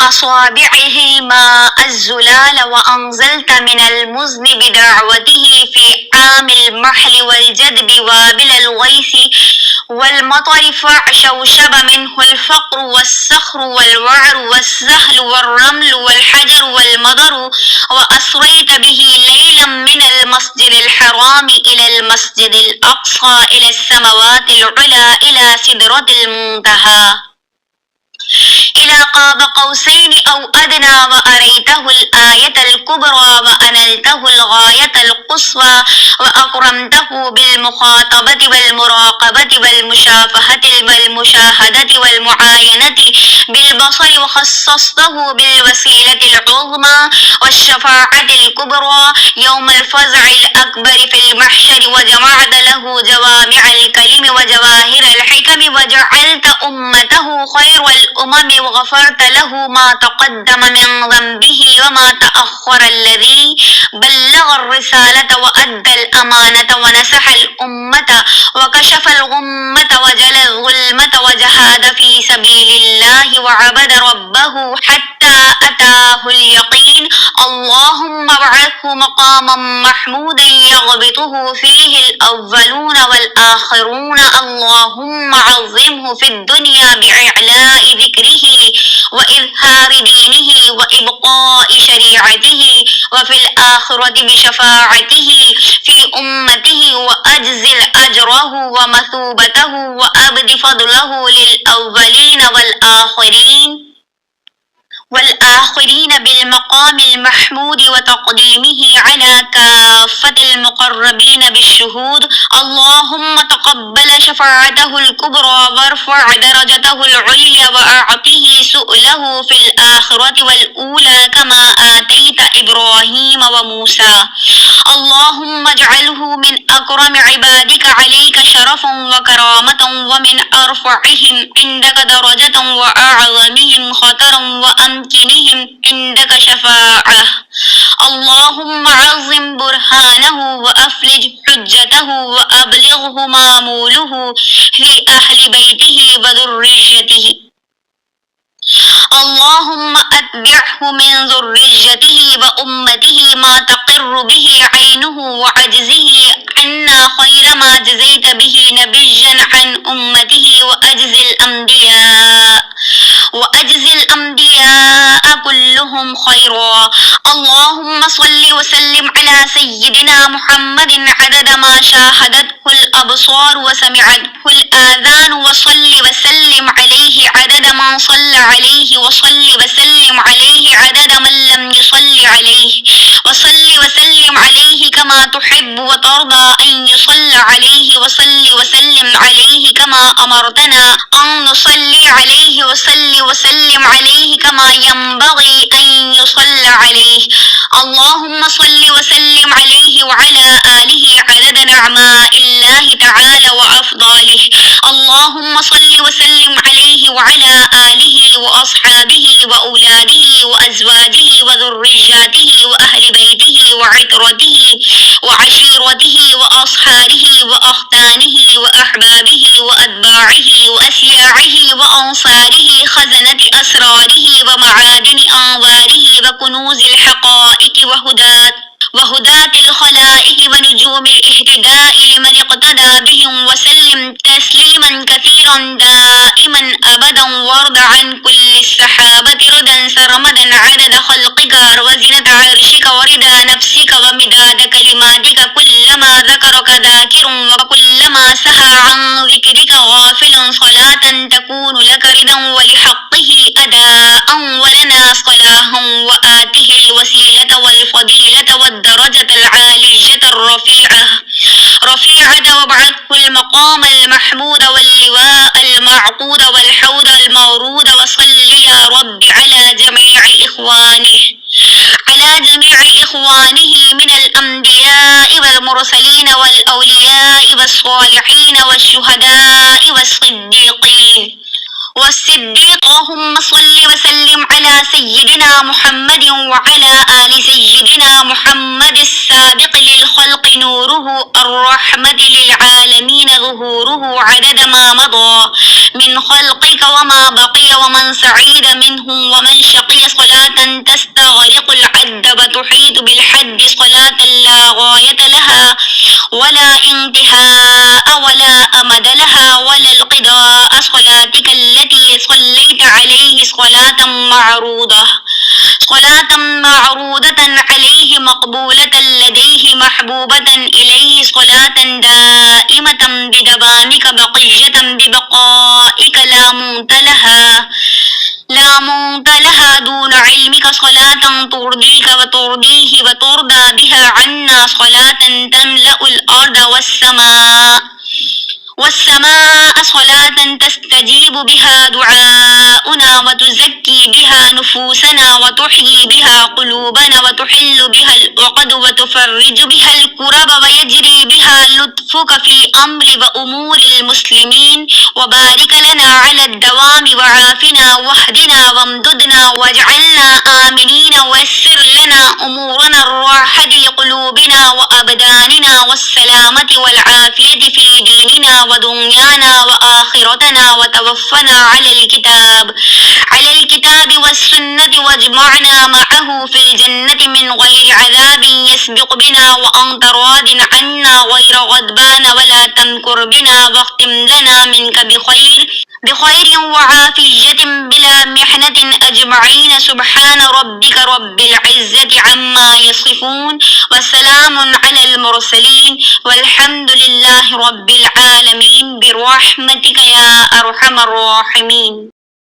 أصابعه ماء الزلال وأنزلت من المزن بدعوته في عام المحل والجدب وابل الغيث والمطر فاعشوشب منه الفقر والصخر والوعر والسهل والرمل والحجر والمضر وأسريت به ليلا من المسجد الحرام إلى المسجد الأقصى إلى السماوات العلى إلى سدرة المنتهى إلى قاب قوسين أو أدنى وأريته الآية الكبرى وأنلته الغاية القصوى وأكرمته بالمخاطبة والمراقبة والمشافهة والمشاهدة والمعاينة بالبصر وخصصته بالوسيلة العظمى والشفاعة الكبرى يوم الفزع الأكبر في المحشر وجمعت له جوامع الكلم وجواهر الحكم وجعلت أمته خير الأمم وغفرت له ما تقدم من ذنبه وما تأخر الذي بلغ الرسالة وأدى الأمانة ونصح الأمة وكشف الغمة وجلى الظلمة وجهاد في سبيل الله وعبد ربه حتى أتاه اليقين اللهم ابعثه مقاما محمودا يغبطه فيه الأولون والآخرون اللهم عظمه في الدنيا بإعلاء ذكره وإظهار دينه وإبقاء شريعته وفي الآخرة بشفاعته في أمته وأجزل أجره ومثوبته وأبد فضله للأولين والآخرين بالمقام المحمود وتقديمه على كافة المقربين بالشهود اللهم تقبل شفاعته الكبرى وارفع درجته العليا وأعطه سؤله في الآخرة والأولى كما آتيت إبراهيم وموسى اللهم اجعله من أكرم عبادك عليك شرفا وكرامة ومن أرفعهم عندك درجة وأعظمهم خطرا وأمكنهم عندك شفاعة اللهم عظم برهانه وأفلج حجته وأبلغه ماموله في أهل بيته وذريته اللهم أتبعه من ذريته وأمته ما تقر به عينه وعجزه عنا خير ما جزيت به نبيا عن أمته وأجز الأنبياء كلهم خيرا اللهم صل وسلم على سيدنا محمد عدد ما شاهدته الأبصار وسمعته الآذان وصل وسلم عليه عدد من صلى عليه وصل وسلم عليه عدد من لم يصل عليه وصل وسلم عليه كما تحب وترضى أن يصلى عليه وصل وسلم عليه كما أمرتنا أن نصلي عليه وصل وسلم عليه كما ينبغي أن يصلى عليه اللهم صل وسلم عليه وعلى آله عدد نعماء الله تعالى وأفضاله اللهم صل وسلم عليه وعلى آله وأصحابه وأولاده وأزواجه وذرياته وأهل بيته وعترته وعشيرته وأصهاره وأخدانه وأحبابه وأتباعه وأسياعه وأنصاره خزنة أسراره ومعادن أنظاره وكنوز الحقائق وهداة الخلائق ونجوم الاهتداء لمن اقتدى بهم وسلم تسليما كثيرا دائما أبدا وارض عن كل السحابة ردا سرمدا عدد خلقك وزنة عرشك وردا نفسك ومداد كلماتك كلما ذكرك ذاكر وكلما سهى عن ذكرك غافل صلاة تكون لك ردا ولحقه أداء ولنا صلاحا وآته الوسيلة والفضيلة والدرجة العالية رفيعة وابعثه المقام المحمود واللواء المعقود والحوض المورود وصل يا رب على جميع إخوانه من الأنبياء والمرسلين والأولياء والصالحين والشهداء والصديقين اللهم صل وسلم على سيدنا محمد وعلى آل سيدنا محمد السابق للخلق نوره الرحمة للعالمين ظهوره عدد ما مضى من خلقك وما بقي ومن سعيد منهم ومن شقي صلاة تستغرق العد وتحيط بالحد صلاة لا غاية لها ولا انتهاء ولا أمد لها ولا القضاء صلاتك التي صليت عليه صلاة معروضة عليه مقبولة لديه محبوبة إليه صلاة دائمة بدوامك بقية ببقائك لا موت لها دون علمك صلاة ترضيك وترضيه وترضى بها عنا صلاة تملأ الأرض والسماء صلاة تستجيب بها دعاؤنا وتزكي بها نفوسنا وتحيي بها قلوبنا وتحل بها العقد وتفرج بها الكرب ويجري بها لطفك في أمر وأمور المسلمين وبارك لنا على الدوام وعافنا واهدنا وامددنا واجعلنا آمنين ويسر لنا أمورنا الراحة لقلوبنا وأبداننا والسلامة والعافية في ديننا ودنيانا وآخرتنا وتوفنا على الكتاب والسنة واجمعنا معه في الجنة من غير عذاب يسبق بنا وأنت راض عنا غير غضبان ولا تمكر بنا واختم لنا منك بخير وعافية بلا محنة أجمعين سبحان ربك رب العزة عما يصفون وسلام على المرسلين والحمد لله رب العالمين برحمتك يا أرحم الراحمين.